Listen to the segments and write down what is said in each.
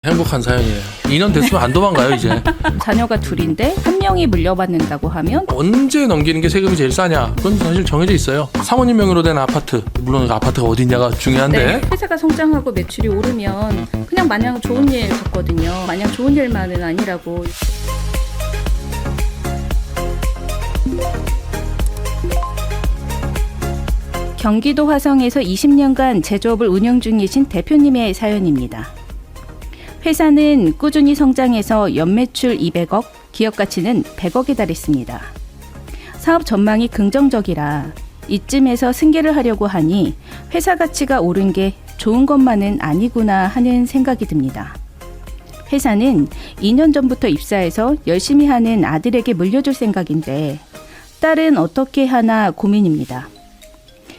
행복한 사연이에요. 2년 됐으면 안 도망가요 이제. 자녀가 둘인데 한 명이 물려받는다고 하면 언제 넘기는 게 세금이 제일 싸냐? 그건 사실 정해져 있어요. 사모님 명의로 된 아파트, 물론 그 아파트가 어디냐가 중요한데 회사가 성장하고 매출이 오르면 그냥 마냥 좋은 일 같거든요. 마냥 좋은 일만은 아니라고. 경기도 화성에서 20년간 제조업을 운영 중이신 대표님의 사연입니다. 회사는 꾸준히 성장해서 연매출 200억, 기업 가치는 100억에 달했습니다. 사업 전망이 긍정적이라 이쯤에서 승계를 하려고 하니 회사 가치가 오른 게 좋은 것만은 아니구나 하는 생각이 듭니다. 회사는 2년 전부터 입사해서 열심히 하는 아들에게 물려줄 생각인데 딸은 어떻게 하나 고민입니다.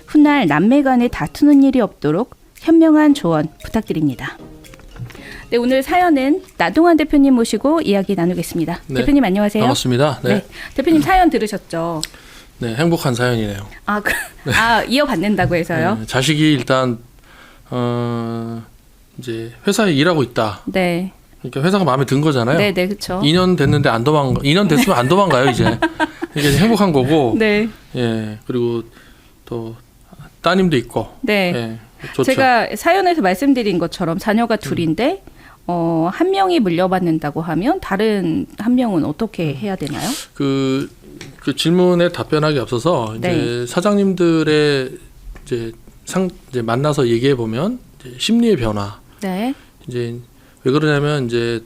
훗날 남매 간에 다투는 일이 없도록 현명한 조언 부탁드립니다. 네, 오늘 사연은 나동환 대표님 모시고 이야기 나누겠습니다. 네. 대표님 안녕하세요. 반갑습니다. 네. 대표님 사연 들으셨죠? 네, 행복한 사연이네요. 이어받는다고 해서요? 네, 자식이 일단 이제 회사에 일하고 있다. 네. 그러니까 회사가 마음에 든 거잖아요. 네, 그렇죠. 2년 됐는데 2년 됐으면 안 도망가요 이제. 이게 행복한 거고. 네. 예, 그리고 또 따님도 있고. 네. 예, 좋죠. 제가 사연에서 말씀드린 것처럼 자녀가 둘인데 한 명이 물려받는다고 하면 다른 한 명은 어떻게 해야 되나요? 그 질문에 답변하기 앞서서 이제 네. 사장님들의 이제 만나서 얘기해 보면 심리의 변화. 네. 이제 왜 그러냐면 이제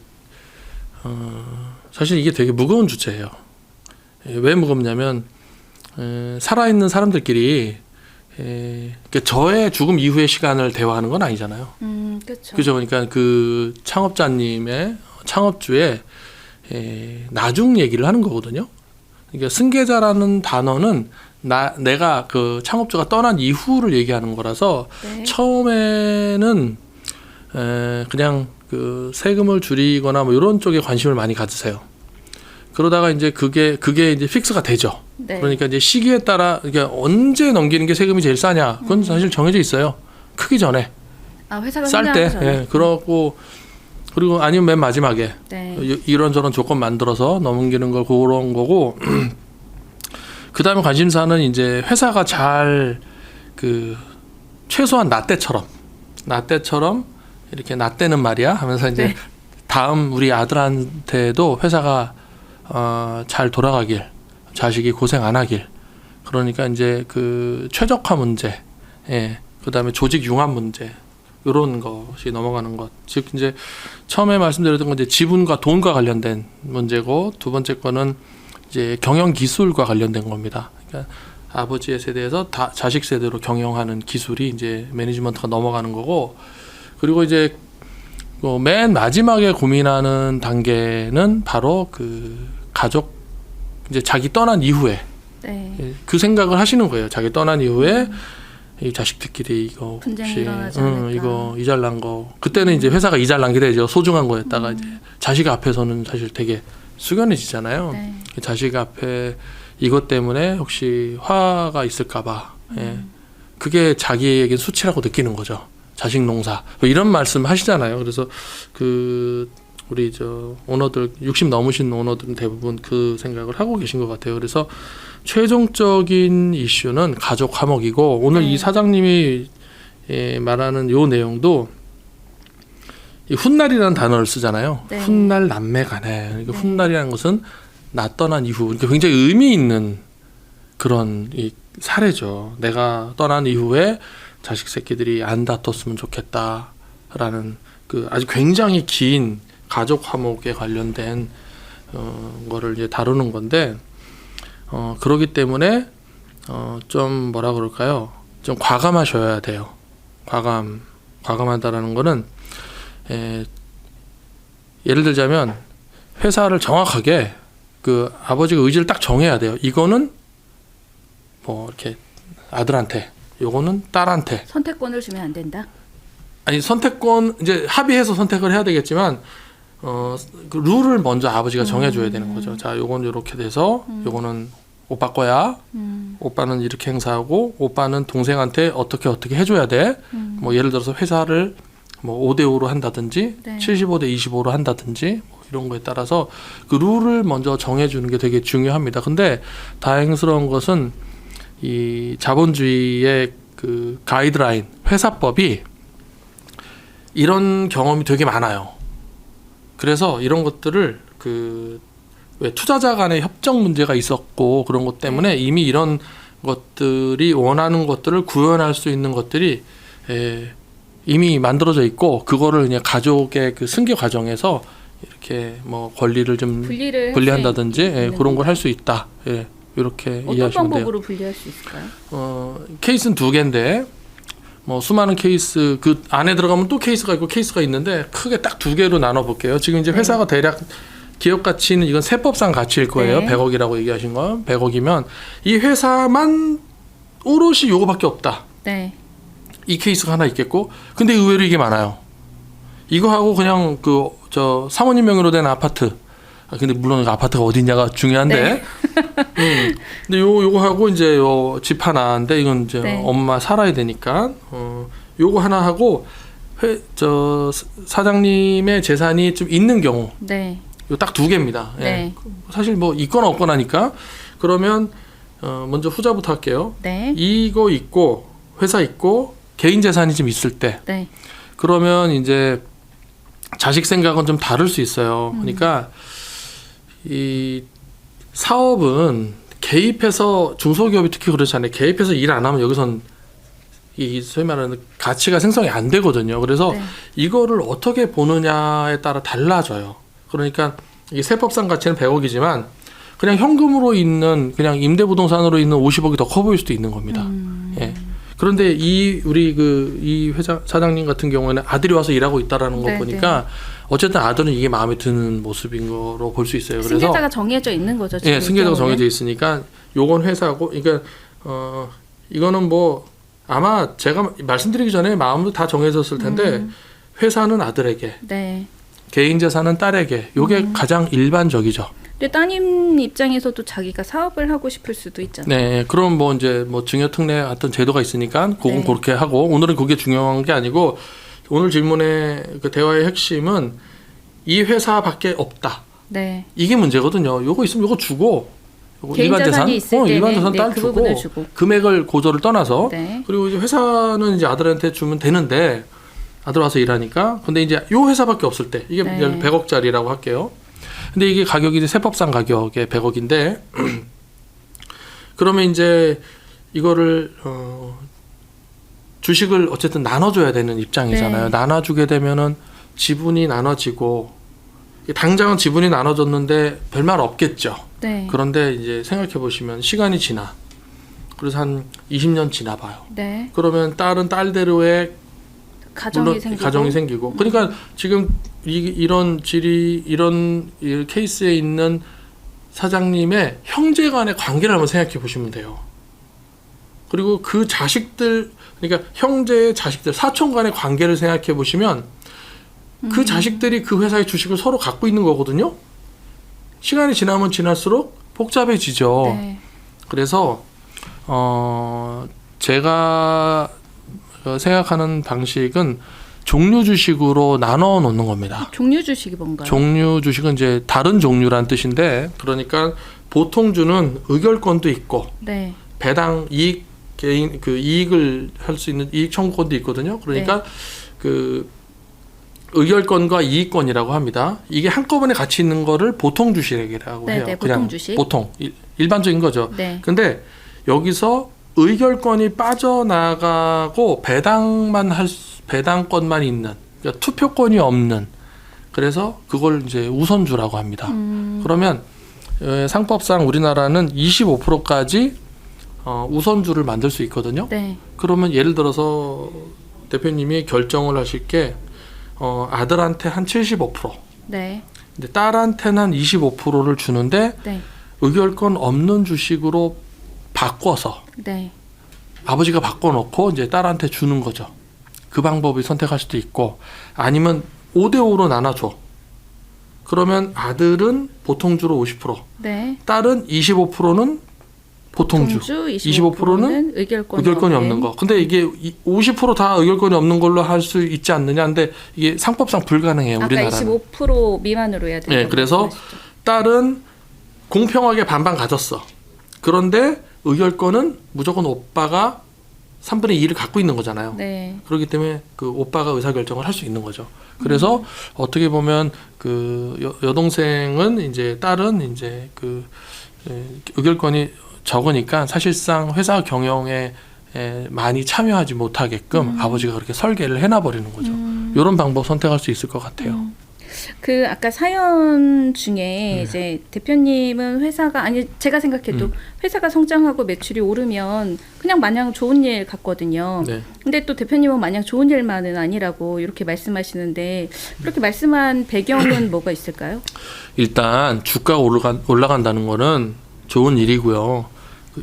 사실 이게 되게 무거운 주제예요. 왜 무겁냐면 살아있는 사람들끼리 그러니까 저의 죽음 이후의 시간을 대화하는 건 아니잖아요. 그렇죠. 그죠? 그러니까 그 창업자님의 창업주의 나중 얘기를 하는 거거든요. 그러니까 승계자라는 단어는 내가 그 창업주가 떠난 이후를 얘기하는 거라서 네. 처음에는 그냥 그 세금을 줄이거나 뭐 이런 쪽에 관심을 많이 가지세요. 그러다가 이제 그게 이제 픽스가 되죠. 네. 그러니까 이제 시기에 따라 그러니까 언제 넘기는 게 세금이 제일 싸냐? 그건 사실 정해져 있어요. 크기 전에. 회사가 쌀 때. 예. 그러고 그리고 아니면 맨 마지막에 네. 이런저런 조건 만들어서 넘기는 걸 그런 거고. 그다음에 관심사는 이제 회사가 잘 그 최소한 나 때처럼 이렇게 나 때는 말이야 하면서 이제 네. 다음 우리 아들한테도 회사가 잘 돌아가길, 자식이 고생 안 하길. 그러니까 이제 그 최적화 문제, 예, 그다음에 조직 융합 문제 이런 것이 넘어가는 것. 즉 이제 처음에 말씀드렸던 건 이제 지분과 돈과 관련된 문제고 두 번째 거는 이제 경영 기술과 관련된 겁니다. 그러니까 아버지의 세대에서 다 자식 세대로 경영하는 기술이 이제 매니지먼트가 넘어가는 거고, 그리고 이제 맨 마지막에 고민하는 단계는 바로 그 가족 이제 자기 떠난 이후에 네. 그 생각을 하시는 거예요. 자기 떠난 이후에 이 자식들끼리 이거 분쟁이 혹시 일어나지 않을까. 이거 이잘난 거 그때는 이제 회사가 이잘난 게 되죠. 소중한 거였다가 이제 자식 앞에서는 사실 되게 숙연해지잖아요. 네. 자식 앞에 이것 때문에 혹시 화가 있을까봐 그게 자기에게 수치라고 느끼는 거죠. 자식 농사 뭐 이런 말씀 하시잖아요. 그래서 그 우리 저 오너들 60 넘으신 오너들은 대부분 그 생각을 하고 계신 것 같아요. 그래서 최종적인 이슈는 가족 화목이고 오늘 네. 이 사장님이 말하는 요 내용도 이 훗날이라는 단어를 쓰잖아요. 네. 훗날 남매간에 그러니까 네. 훗날이라는 것은 나 떠난 이후 그러니까 굉장히 의미 있는 그런 이 사례죠. 내가 떠난 이후에 자식 새끼들이 안 다퉜으면 좋겠다라는 그 아주 굉장히 긴 가족 화목에 관련된 거를 이제 다루는 건데 그러기 때문에 좀 뭐라 그럴까요? 좀 과감하셔야 돼요. 과감하다라는 거는 예를 들자면 회사를 정확하게 그 아버지가 의지를 딱 정해야 돼요. 이거는 뭐 이렇게 아들한테, 요거는 딸한테. 선택권을 주면 안 된다. 아니 선택권 이제 합의해서 선택을 해야 되겠지만 그 룰을 먼저 아버지가 정해줘야 되는 거죠. 자, 요건 이렇게 돼서 요거는 오빠 거야. 오빠는 이렇게 행사하고 오빠는 동생한테 어떻게 해줘야 돼. 뭐 예를 들어서 회사를 뭐 5대5로 한다든지 네. 75대 25로 한다든지 뭐 이런 거에 따라서 그 룰을 먼저 정해주는 게 되게 중요합니다. 근데 다행스러운 것은 이 자본주의의 그 가이드라인, 회사법이 이런 경험이 되게 많아요. 그래서 이런 것들을 그 왜 투자자 간의 협정 문제가 있었고 그런 것 때문에 이미 이런 것들이 원하는 것들을 구현할 수 있는 것들이 이미 만들어져 있고 그거를 그냥 가족의 그 승계 과정에서 이렇게 뭐 권리를 좀 분리한다든지 그런 걸 할 수 있다. 이렇게 어떤 이해하시면 돼요. 방법으로 분리할 수 있을까요? 케이스는 2개인데 뭐 수많은 케이스 그 안에 들어가면 또 케이스가 있고 케이스가 있는데 크게 딱 2개로 나눠 볼게요. 지금 이제 회사가 대략 기업 가치는 이건 세법상 가치일 거예요. 네. 100억이라고 얘기하신 건 100억이면 이 회사만 오롯이 요거밖에 없다. 네. 이 케이스가 하나 있겠고, 근데 의외로 이게 많아요. 이거 하고 그냥 그 저 사모님 명의로 된 아파트. 근데 물론 아파트가 어디냐가 중요한데. 근데 요거 하고 이제 요 집 하나인데 이건 이제 엄마 살아야 되니까 요거 하나 하고 저 사장님의 재산이 좀 있는 경우. 네. 요 딱 2개입니다. 예. 사실 뭐 있거나 없거나니까. 그러면 먼저 후자부터 할게요. 네. 이거 있고 회사 있고 개인 재산이 좀 있을 때. 네. 그러면 이제 자식 생각은 좀 다를 수 있어요. 그러니까 이 사업은 개입해서 중소기업이 특히 그렇잖아요. 개입해서 일 안 하면 여기선 이 소위 말하는 가치가 생성이 안 되거든요. 그래서 이거를 어떻게 보느냐에 따라 달라져요. 그러니까 이 세법상 가치는 100억이지만 그냥 현금으로 있는 그냥 임대부동산으로 있는 50억이 더 커 보일 수도 있는 겁니다. 예. 그런데 이 회장 사장님 같은 경우에는 아들이 와서 일하고 있다라는 거 보니까 어쨌든 아들은 이게 마음에 드는 모습인 거로 볼 수 있어요. 그래서 승계자가 정해져 있는 거죠. 예, 승계자가 정해져 있으니까 요건 회사고, 그러니까 이거는 뭐 아마 제가 말씀드리기 전에 마음도 다 정해졌을 텐데 회사는 아들에게, 네. 개인 재산은 딸에게. 요게 가장 일반적이죠. 근데 따님 입장에서도 자기가 사업을 하고 싶을 수도 있잖아요. 네, 그럼 뭐 이제 뭐 증여특례 어떤 제도가 있으니까 그건 그렇게 하고, 오늘은 그게 중요한 게 아니고 오늘 질문의 그 대화의 핵심은 이 회사밖에 없다. 네. 이게 문제거든요. 요거 있으면 요거 주고, 요거 개인 자산이 있을 때는 일반 재산 딸 그 주고, 부분을 주고, 금액을 고조를 떠나서, 네. 그리고 이제 회사는 이제 아들한테 주면 되는데 아들 와서 일하니까. 근데 이제 요 회사밖에 없을 때 이게 100억짜리라고 할게요. 근데 이게 가격이 이제 세법상 가격의 100억인데 그러면 이제 이거를 주식을 어쨌든 나눠줘야 되는 입장이잖아요. 나눠주게 되면은 지분이 나눠지고, 당장은 지분이 나눠졌는데 별말 없겠죠. 네. 그런데 이제 생각해 보시면 시간이 지나, 그래서 한 20년 지나 봐요. 네. 그러면 딸은 딸대로의 가정이 생기고. 그러니까 지금 이런 케이스에 있는 사장님의 형제간의 관계를 한번 생각해 보시면 돼요. 그리고 그 자식들, 그러니까 형제의 자식들, 사촌 간의 관계를 생각해 보시면 그 자식들이 그 회사의 주식을 서로 갖고 있는 거거든요. 시간이 지나면 지날수록 복잡해지죠. 네. 그래서 제가 생각하는 방식은 종류 주식으로 나눠 놓는 겁니다. 종류 주식이 뭔가요? 종류 주식은 이제 다른 종류란 뜻인데, 그러니까 보통주는 의결권도 있고, 네. 배당 이익 개인 그 이익을 할 수 있는 이익 청구권도 있거든요. 그러니까 그 의결권과 이익권이라고 합니다. 이게 한꺼번에 같이 있는 거를 보통 주식이라고 해요. 네, 그냥 보통 주식. 보통 일반적인 거죠. 네. 근데 여기서 의결권이 빠져나가고 배당권만 있는, 그러니까 투표권이 없는, 그래서 그걸 이제 우선주라고 합니다. 그러면 상법상 우리나라는 25%까지 우선주를 만들 수 있거든요. 네. 그러면 예를 들어서 대표님이 결정을 하실 게 아들한테 한 75%, 네. 근데 딸한테는 한 25%를 주는데 네. 의결권 없는 주식으로 바꿔서 네. 아버지가 바꿔놓고 이제 딸한테 주는 거죠. 그 방법을 선택할 수도 있고, 아니면 5대5로 나눠줘. 그러면 아들은 보통주로 50%, 네. 딸은 25%는 보통주. 25%는 의결권이 없는 거. 근데 이게 50%다 의결권이 없는 걸로 할 수 있지 않느냐. 근데 이게 상법상 불가능해요. 아까 우리나라는. 25% 미만으로 해야 된다고. 네, 그래서 딸은 공평하게 반반 가졌어. 그런데 의결권은 무조건 오빠가 3분의 2를 갖고 있는 거잖아요. 네. 그렇기 때문에 그 오빠가 의사결정을 할 수 있는 거죠. 그래서 어떻게 보면 그 여동생은 이제 딸은 이제 그 의결권이 적으니까 사실상 회사 경영에 많이 참여하지 못하게끔 아버지가 그렇게 설계를 해놔버리는 거죠. 이런 방법 선택할 수 있을 것 같아요. 그 아까 사연 중에 이제 대표님은 회사가 아니 제가 생각해도 회사가 성장하고 매출이 오르면 그냥 마냥 좋은 일 같거든요. 네. 근데 또 대표님은 마냥 좋은 일만은 아니라고 이렇게 말씀하시는데 그렇게 말씀한 배경은 뭐가 있을까요? 일단 주가가 올라간다는 거는 좋은 일이고요.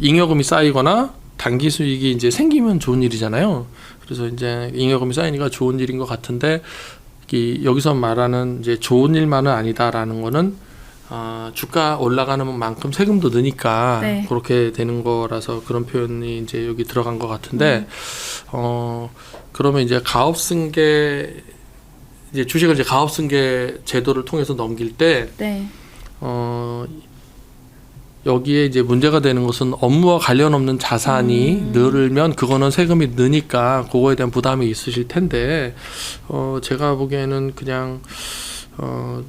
잉여금이 쌓이거나 단기 수익이 이제 생기면 좋은 일이잖아요. 그래서 이제 잉여금이 쌓이니까 좋은 일인 것 같은데 여기서 말하는 이제 좋은 일만은 아니다라는 거는 주가 올라가는 만큼 세금도 느니까 네. 그렇게 되는 거라서 그런 표현이 이제 여기 들어간 것 같은데 그러면 이제 가업승계 이제 주식을 이제 가업승계 제도를 통해서 넘길 때 네. 여기에 이제 문제가 되는 것은 업무와 관련 없는 자산이 늘면 그거는 세금이 느니까 그거에 대한 부담이 있으실 텐데 제가 보기에는 그냥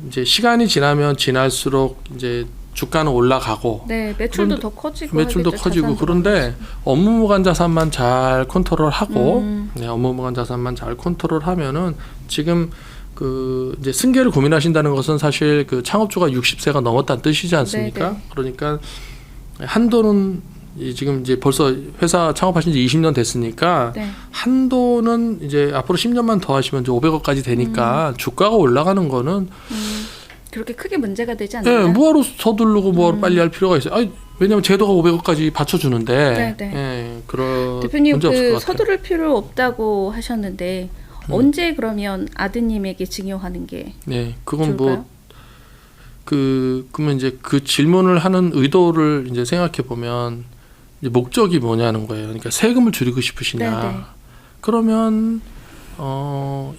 이제 시간이 지나면 지날수록 이제 주가는 올라가고 네, 매출도 더 커지고 매출도 하겠죠, 커지고 자산도 그런데 업무무관 자산만 잘 컨트롤하고 네, 업무무관 자산만 잘 컨트롤하면은 지금 그 이제 승계를 고민하신다는 것은 사실 그 창업주가 60세가 넘었다는 뜻이지 않습니까? 네네. 그러니까 한도는 지금 이제 벌써 회사 창업하신 지 20년 됐으니까 네. 한도는 이제 앞으로 10년만 더 하시면 이제 500억까지 되니까 주가가 올라가는 거는 그렇게 크게 문제가 되지 않나요? 예, 뭐하러 서두르고 뭐하러 빨리 할 필요가 있어요. 아니, 왜냐하면 제도가 500억까지 받쳐주는데 네네. 예, 그런 대표님 문제 없을 것 그 같아요. 서두를 필요 없다고 하셨는데 언제 그러면 아드님에게 증여하는 게 네, 그건 좋을까요? 그러면 이제 그 질문을 하는 의도를 이제 생각해 보면 이제 목적이 뭐냐는 거예요. 그러니까 세금을 줄이고 싶으시냐. 네네. 그러면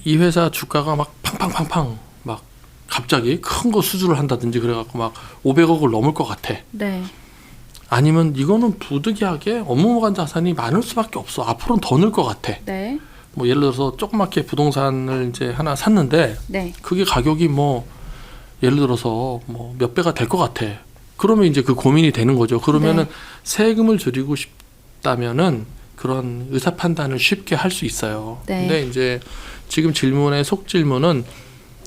이 회사 주가가 막 팡팡팡팡 막 갑자기 큰 거 수주를 한다든지 그래갖고 막 500억을 넘을 것 같아. 네. 아니면 이거는 부득이하게 업무무관 자산이 많을 수밖에 없어. 앞으로는 더 늘 것 같아. 네. 뭐 예를 들어서 조그맣게 부동산을 이제 하나 샀는데 네. 그게 가격이 뭐 예를 들어서 뭐 몇 배가 될 것 같아. 그러면 이제 그 고민이 되는 거죠. 그러면은 네. 세금을 줄이고 싶다면은 그런 의사 판단을 쉽게 할 수 있어요. 네. 근데 이제 지금 질문의 속 질문은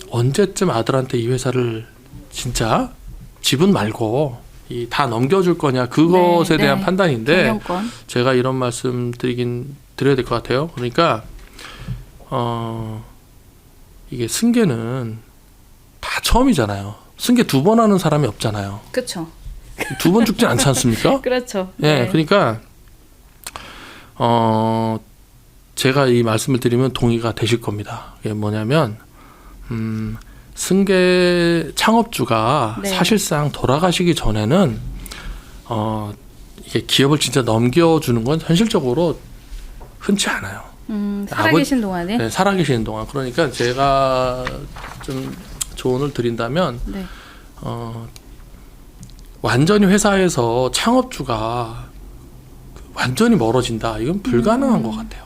언제쯤 아들한테 이 회사를 진짜 지분 말고 다 넘겨줄 거냐 그것에 네, 대한 네. 판단인데 경영권. 제가 이런 말씀 드려야 될 것 같아요. 그러니까 이게 승계는 다 처음이잖아요. 승계 2번 하는 사람이 없잖아요. 그렇죠. 2번 죽지 않지 않습니까? 그렇죠. 예, 네. 그러니까 제가 이 말씀을 드리면 동의가 되실 겁니다. 이게 뭐냐면 승계 창업주가 네. 사실상 돌아가시기 전에는 이게 기업을 진짜 넘겨주는 건 현실적으로 흔치 않아요. 살아계신 동안에. 네, 살아계시는 동안. 그러니까 제가 좀 조언을 드린다면 네. 완전히 회사에서 창업주가 완전히 멀어진다. 이건 불가능한 것 같아요.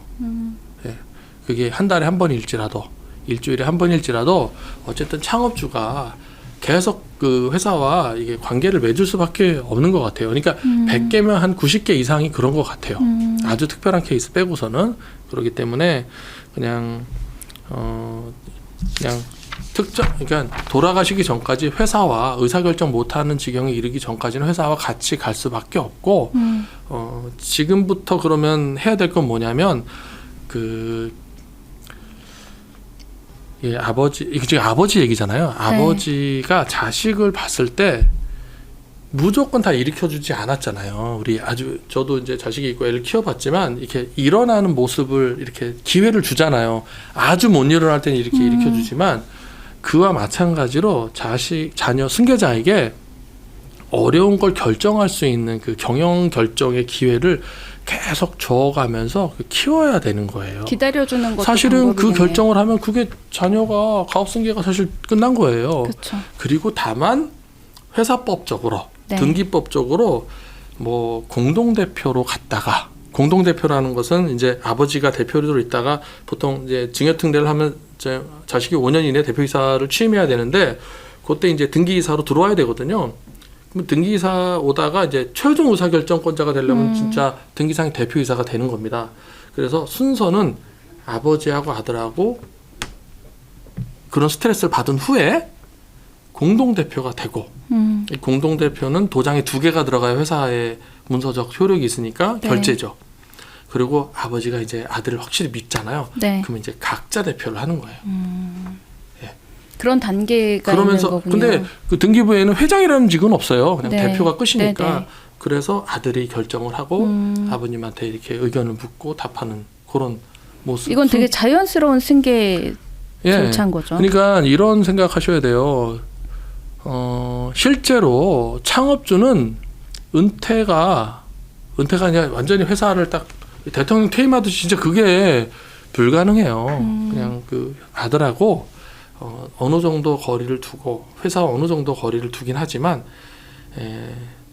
네, 그게 한 달에 한 번일지라도 일주일에 한 번일지라도 어쨌든 창업주가 계속 그 회사와 이게 관계를 맺을 수밖에 없는 것 같아요. 그러니까 100개면 한 90개 이상이 그런 것 같아요. 아주 특별한 케이스 빼고서는. 그렇기 때문에 그냥 그러니까 돌아가시기 전까지 회사와 의사결정 못하는 지경에 이르기 전까지는 회사와 같이 갈 수밖에 없고 지금부터 그러면 해야 될 건 뭐냐면 예, 이게 지금 아버지 얘기잖아요. 아버지가 자식을 봤을 때 무조건 다 일으켜주지 않았잖아요. 저도 이제 자식이 있고 애를 키워봤지만 이렇게 일어나는 모습을 이렇게 기회를 주잖아요. 아주 못 일어날 때는 이렇게 일으켜주지만 그와 마찬가지로 자녀 승계자에게 어려운 걸 결정할 수 있는 그 경영 결정의 기회를 계속 줘가면서 키워야 되는 거예요. 기다려주는 것도 사실은 그 방법이겠네요. 결정을 하면 그게 자녀가 가업승계가 사실 끝난 거예요. 그렇죠. 그리고 다만 회사법적으로 네. 등기법적으로 뭐 공동대표로 갔다가 공동대표라는 것은 이제 아버지가 대표로 있다가 보통 이제 증여등대를 하면 이제 자식이 5년 이내 대표이사를 취임해야 되는데 그때 이제 등기이사로 들어와야 되거든요. 그럼 등기이사 오다가 이제 최종 의사결정권자가 되려면 진짜 등기상의 대표이사가 되는 겁니다. 그래서 순서는 아버지하고 아들하고 그런 스트레스를 받은 후에 공동대표가 되고 이 공동대표는 도장이 2개가 들어가야 회사에 문서적 효력이 있으니까 네. 결재죠. 그리고 아버지가 이제 아들을 확실히 믿잖아요. 네. 그러면 이제 각자 대표를 하는 거예요. 그런 단계가 그러면서 있는 거군요. 근데 그 등기부에는 회장이라는 직은 없어요. 그냥 네. 대표가 끝이니까. 네, 네. 그래서 아들이 결정을 하고 아버님한테 이렇게 의견을 묻고 답하는 그런 모습. 이건 되게 자연스러운 승계 절차인 거죠. 그러니까 이런 생각하셔야 돼요. 실제로 창업주는 은퇴가 아니라 완전히 회사를 딱 대통령 퇴임하듯이 진짜 그게 불가능해요. 그냥 그 아들하고 어느 정도 거리를 두고 회사와 어느 정도 거리를 두긴 하지만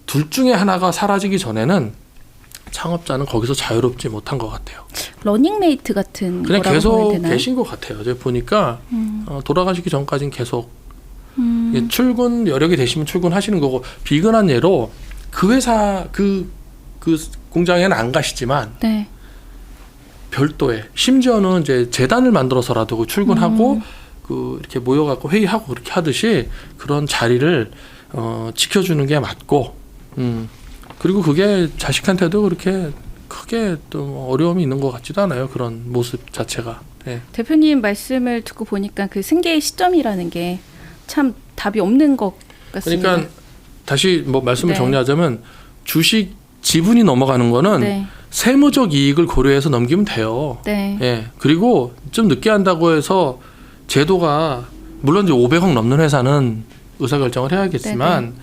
둘 중에 하나가 사라지기 전에는 창업자는 거기서 자유롭지 못한 것 같아요. 러닝메이트 같은 그냥 거라고 계속 보면 되나요? 계신 것 같아요. 제가 보니까 돌아가시기 전까지는 계속 출근 여력이 되시면 출근하시는 거고 비근한 예로 그 회사 그 공장에는 안 가시지만 네. 별도의 심지어는 이제 재단을 만들어서라도 출근하고 그 이렇게 모여갖고 회의하고 그렇게 하듯이 그런 자리를 지켜주는 게 맞고 그리고 그게 자식한테도 그렇게 크게 또 어려움이 있는 것 같지도 않아요. 그런 모습 자체가. 네. 대표님 말씀을 듣고 보니까 그 승계의 시점이라는 게 참 답이 없는 것 같습니다. 그러니까 다시 뭐 말씀을 네. 정리하자면 주식 지분이 넘어가는 거는 네. 세무적 이익을 고려해서 넘기면 돼요. 네. 예. 그리고 좀 늦게 한다고 해서 제도가 물론 이제 500억 넘는 회사는 의사결정을 해야겠지만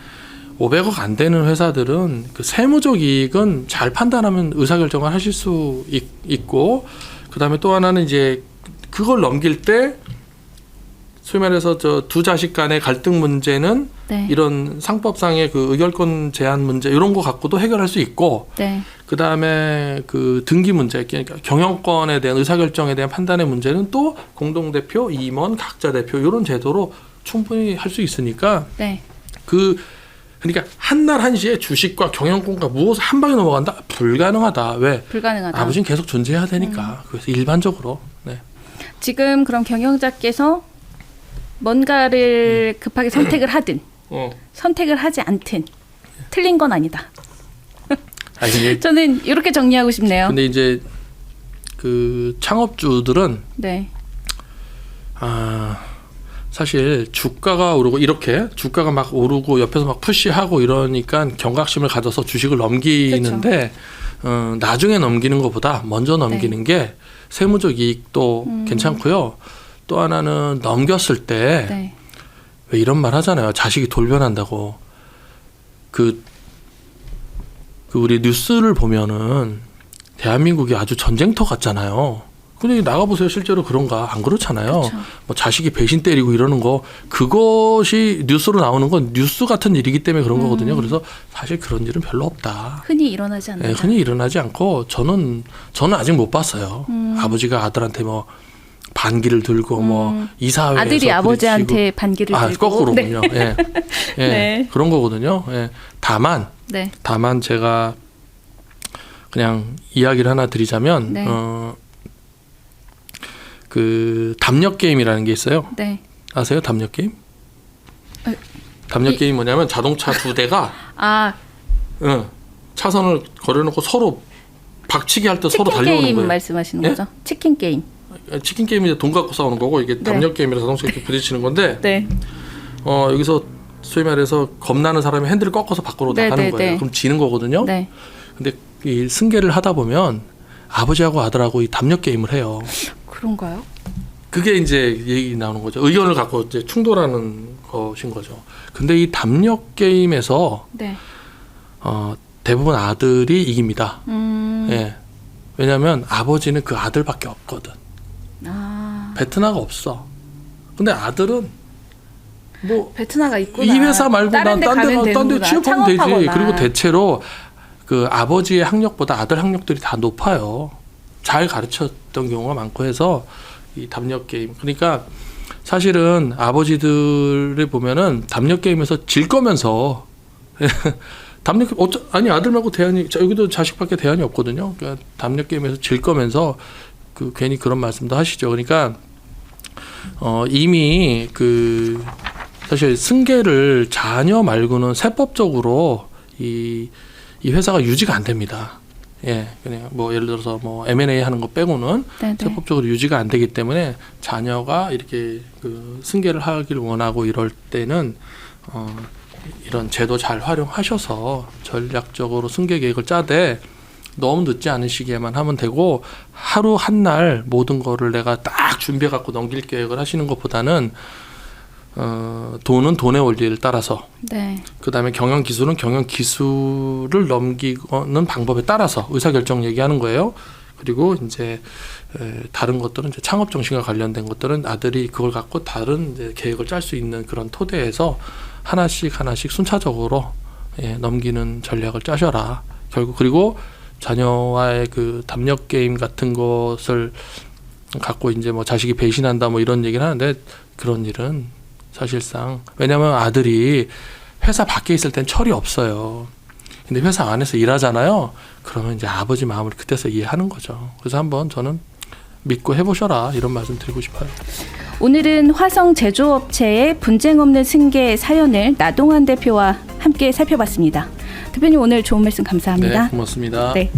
500억 안 되는 회사들은 그 세무적 이익은 잘 판단하면 의사결정을 하실 수 있고 그다음에 또 하나는 이제 그걸 넘길 때 소위 말해서 저 두 자식 간의 갈등 문제는 네. 이런 상법상의 그 의결권 제한 문제 이런 거 갖고도 해결할 수 있고 네. 그다음에 그 등기 문제 그러니까 경영권에 대한 의사결정에 대한 판단의 문제는 또 공동대표, 임원, 각자 대표 이런 제도로 충분히 할 수 있으니까 네. 그러니까 한날 한시에 주식과 경영권과 무엇을 한 방에 넘어간다? 불가능하다. 왜? 불가능하다. 아버지는 계속 존재해야 되니까. 그래서 일반적으로. 네. 지금 그럼 경영자께서 뭔가를 급하게 선택을 하든 선택을 하지 않든 틀린 건 아니다. 아니, 근데, 저는 이렇게 정리하고 싶네요. 근데 이제 그 창업주들은 네. 사실 주가가 오르고 이렇게 주가가 막 오르고 옆에서 막 푸시하고 이러니까 경각심을 가져서 주식을 넘기는데 나중에 넘기는 것보다 먼저 넘기는 게 세무적 이익도 괜찮고요. 또 하나는 넘겼을 때 네. 왜 이런 말 하잖아요. 자식이 돌변한다고. 그 우리 뉴스를 보면은 대한민국이 아주 전쟁터 같잖아요. 근데 나가보세요. 실제로 그런가? 안 그렇잖아요. 그쵸. 뭐 자식이 배신 때리고 이러는 거 그것이 뉴스로 나오는 건 뉴스 같은 일이기 때문에 그런 거거든요. 그래서 사실 그런 일은 별로 없다. 흔히 일어나지 않는다. 네, 흔히 일어나지 않고 저는 아직 못 봤어요. 아버지가 아들한테 뭐 반기를 들고 뭐 이사회에서 아들이 아버지한테 반기를 들고 거꾸로군요. 네. 예. 예. 네. 그런 거거든요. 예. 다만 제가 그냥 이야기를 하나 드리자면 네. 그 담력 게임이라는 게 있어요. 네. 아세요? 담력 게임? 담력 게임 뭐냐면 자동차 두 대가 차선을 걸어놓고 서로 박치기 할 때 서로 달려오는 게임 거예요. 말씀하시는 예? 거죠? 치킨 게임. 치킨 게임이 돈 갖고 싸우는 거고 이게 담력 게임이라 자동차 이렇게 부딪히는 건데 네. 여기서 소위 말해서 겁나는 사람이 핸들을 꺾어서 밖으로 나가는 거예요. 그럼 지는 거거든요. 네. 근데 이 승계를 하다 보면 아버지하고 아들하고 이 담력 게임을 해요. 그런가요? 그게 이제 얘기 나오는 거죠. 의견을 갖고 이제 충돌하는 것인 거죠. 근데 이 담력 게임에서 네. 대부분 아들이 이깁니다. 예. 왜냐하면 아버지는 그 아들밖에 없거든. 베트나가 없어. 근데 아들은 뭐 베트나가 있구나. 이 회사 말고 난 딴 데 취업하면 되지. 창업하거나. 그리고 대체로 그 아버지의 학력보다 아들 학력들이 다 높아요. 잘 가르쳤던 경우가 많고 해서 이 담력 게임. 그러니까 사실은 아버지들을 보면은 담력 게임에서 질 거면서 담력 아니 아들 말고 대안이 여기도 자식밖에 대안이 없거든요. 그러니까 담력 게임에서 질 거면서 그 괜히 그런 말씀도 하시죠. 그러니까 이미 그 사실 승계를 자녀 말고는 세법적으로 이 회사가 유지가 안 됩니다. 예, 그냥 뭐 예를 들어서 뭐 M&A 하는 거 빼고는 네네. 세법적으로 유지가 안 되기 때문에 자녀가 이렇게 그 승계를 하길 원하고 이럴 때는 이런 제도 잘 활용하셔서 전략적으로 승계 계획을 짜되 너무 늦지 않은 시기에만 하면 되고 하루 한 날 모든 거를 내가 딱 준비해 갖고 넘길 계획을 하시는 것보다는 돈은 돈의 원리를 따라서 네. 그다음에 경영 기술은 경영 기술을 넘기는 방법에 따라서 의사결정 얘기하는 거예요. 그리고 이제 다른 것들은 이제 창업 정신과 관련된 것들은 아들이 그걸 갖고 다른 이제 계획을 짤 수 있는 그런 토대에서 하나씩 순차적으로 넘기는 전략을 짜셔라. 결국 그리고 자녀와의 그 담력 게임 같은 것을 갖고 이제 뭐 자식이 배신한다 뭐 이런 얘기를 하는데 그런 일은 사실상 왜냐하면 아들이 회사 밖에 있을 땐 철이 없어요. 근데 회사 안에서 일하잖아요. 그러면 이제 아버지 마음을 그때서 이해하는 거죠. 그래서 한번 저는 믿고 해보셔라 이런 말씀 드리고 싶어요. 오늘은 화성 제조업체의 분쟁 없는 승계 사연을 나동환 대표와 함께 살펴봤습니다. 대표님 오늘 좋은 말씀 감사합니다. 네, 고맙습니다. 네.